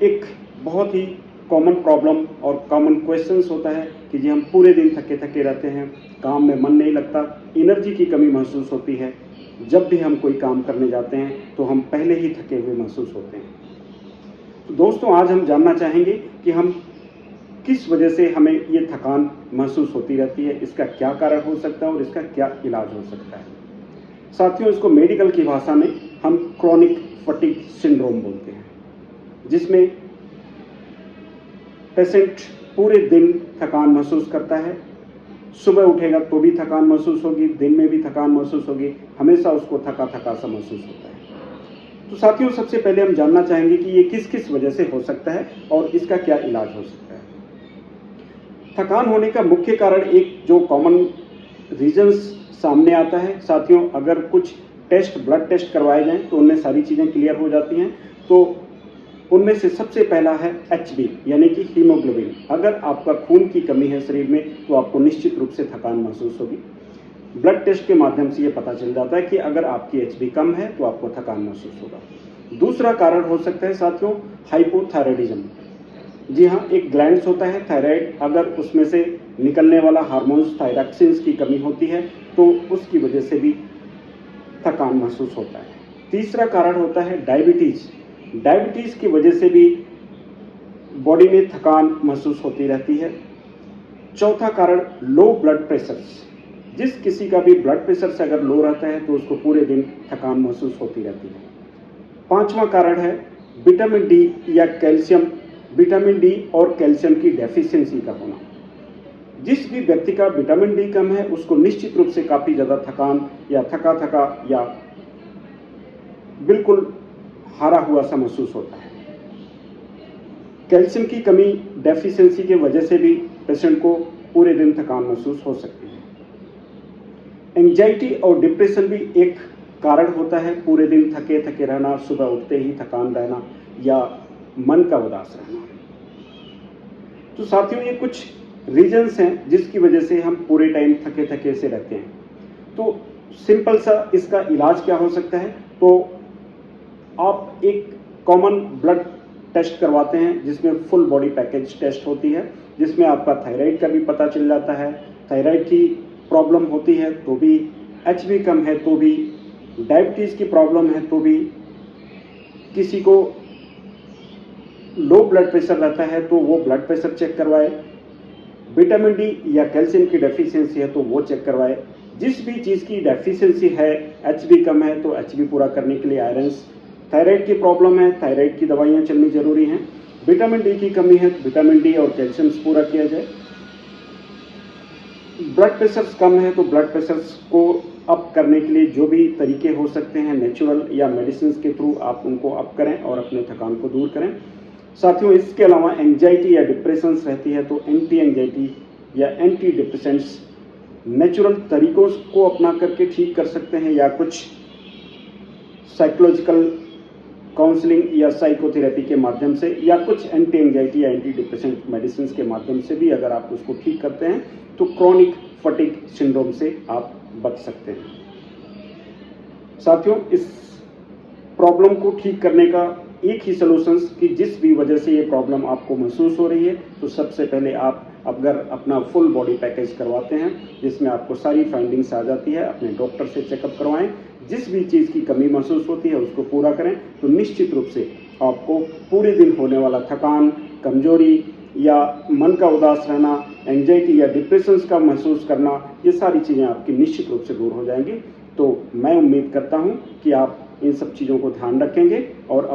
एक बहुत ही common problem और कॉमन क्वेश्चंस होता है कि जी हम पूरे दिन थके थके रहते हैं, काम में मन नहीं लगता, एनर्जी की कमी महसूस होती है। जब भी हम कोई काम करने जाते हैं तो हम पहले ही थके हुए महसूस होते हैं। तो दोस्तों, आज हम जानना चाहेंगे कि हम किस वजह से हमें ये थकान महसूस होती रहती है, इसका क्या कारण हो सकता है और इसका क्या इलाज हो सकता है। साथियों, इसको मेडिकल की भाषा में हम क्रॉनिक फटीग सिंड्रोम बोलते हैं, जिसमें पेशेंट पूरे दिन थकान महसूस करता है। सुबह उठेगा तो भी थकान महसूस होगी, दिन में भी थकान महसूस होगी, हमेशा उसको थका थका सा महसूस होता है। तो साथियों, सबसे पहले हम जानना चाहेंगे कि ये किस किस वजह से हो सकता है और इसका क्या इलाज हो सकता है। थकान होने का मुख्य कारण एक जो कॉमन रीजंस सामने आता है, साथियों, अगर कुछ टेस्ट, ब्लड टेस्ट करवाए जाएं तो उनमें सारी चीज़ें क्लियर हो जाती हैं। तो उनमें से सबसे पहला है HB यानी कि हीमोग्लोबिन। अगर आपका खून की कमी है शरीर में तो आपको निश्चित रूप से थकान महसूस होगी। ब्लड टेस्ट के माध्यम से ये पता चल जाता है कि अगर आपकी HB कम है तो आपको थकान महसूस होगा। दूसरा कारण हो सकता है साथियों हाइपोथायराइडिज्म। जी हाँ, एक ग्लैंड्स होता है थायराइड, अगर उसमें से निकलने वाला हार्मोन्स थायरॉक्सिन्स की कमी होती है तो उसकी वजह से भी थकान महसूस होता है। तीसरा कारण होता है डायबिटीज़। डायबिटीज़ की वजह से भी बॉडी में थकान महसूस होती रहती है। चौथा कारण लो ब्लड प्रेशर। जिस किसी का भी ब्लड प्रेशर से अगर लो रहता है तो उसको पूरे दिन थकान महसूस होती रहती है। पांचवा कारण है विटामिन डी या कैल्शियम, विटामिन डी और कैल्शियम की डेफिशिएंसी का होना। जिस भी व्यक्ति का विटामिन डी कम है उसको निश्चित रूप से काफ़ी ज़्यादा थकान या थका थका या बिल्कुल हारा हुआ सा महसूस होता है। कैल्शियम की कमी, डेफिशिएंसी की वजह से भी पेशेंट को पूरे दिन थकान महसूस हो सकती है। एंजाइटी और डिप्रेशन भी एक कारण होता है, पूरे दिन थके थके रहना, सुबह उठते ही थकान रहना या मन का उदास रहना। तो साथियों, ये कुछ रीजंस हैं जिसकी वजह से हम पूरे टाइम थके थके से रहते हैं। तो सिंपल सा इसका इलाज क्या हो सकता है, तो आप एक कॉमन ब्लड टेस्ट करवाते हैं जिसमें फुल बॉडी पैकेज टेस्ट होती है, जिसमें आपका थायराइड का भी पता चल जाता है। थायराइड की प्रॉब्लम होती है तो भी, HB कम है तो भी, डायबिटीज़ की प्रॉब्लम है तो भी, किसी को लो ब्लड प्रेशर रहता है तो वो ब्लड प्रेशर चेक करवाए, विटामिन डी या कैल्शियम की डेफिशिएंसी है तो वो चेक करवाए। जिस भी चीज़ की डेफिशिएंसी है, HB कम है तो HB पूरा करने के लिए आयरन्स, थायराइड की प्रॉब्लम है, थायराइड की दवाइयाँ चलनी जरूरी हैं, विटामिन डी की कमी है तो विटामिन डी और कैल्शियम पूरा किया जाए। ब्लड प्रेशर कम है तो ब्लड प्रेशर को अप करने के लिए जो भी तरीके हो सकते हैं, नेचुरल या मेडिसिन के थ्रू आप उनको अप करें और अपने थकान को दूर करें। साथियों, इसके अलावा एंजाइटी या डिप्रेशंस रहती है तो एंटी एंजाइटी या एंटी डिप्रेसेंट्स नेचुरल तरीकों को अपना करके ठीक कर सकते हैं, या कुछ साइकोलॉजिकल काउंसलिंग या साइकोथेरेपी के माध्यम से, या कुछ एंटी एंजाइटी या एंटी डिप्रेसेंट मेडिसिन के माध्यम से भी अगर आप उसको ठीक करते हैं तो क्रॉनिक फटीग सिंड्रोम से आप बच सकते हैं। साथियों, इस प्रॉब्लम को ठीक करने का एक ही सॉल्यूशंस कि जिस भी वजह से ये प्रॉब्लम आपको महसूस हो रही है तो सबसे पहले आप अगर अपना फुल बॉडी पैकेज करवाते हैं जिसमें आपको सारी फाइंडिंग्स आ जाती है, अपने डॉक्टर से चेकअप करवाएं, जिस भी चीज़ की कमी महसूस होती है उसको पूरा करें, तो निश्चित रूप से आपको पूरे दिन होने वाला थकान, कमजोरी या मन का उदास रहना, एंजाइटी या डिप्रेशन का महसूस करना, ये सारी चीज़ें आपकी निश्चित रूप से दूर हो जाएंगी। तो मैं उम्मीद करता हूँ कि आप इन सब चीज़ों को ध्यान रखेंगे और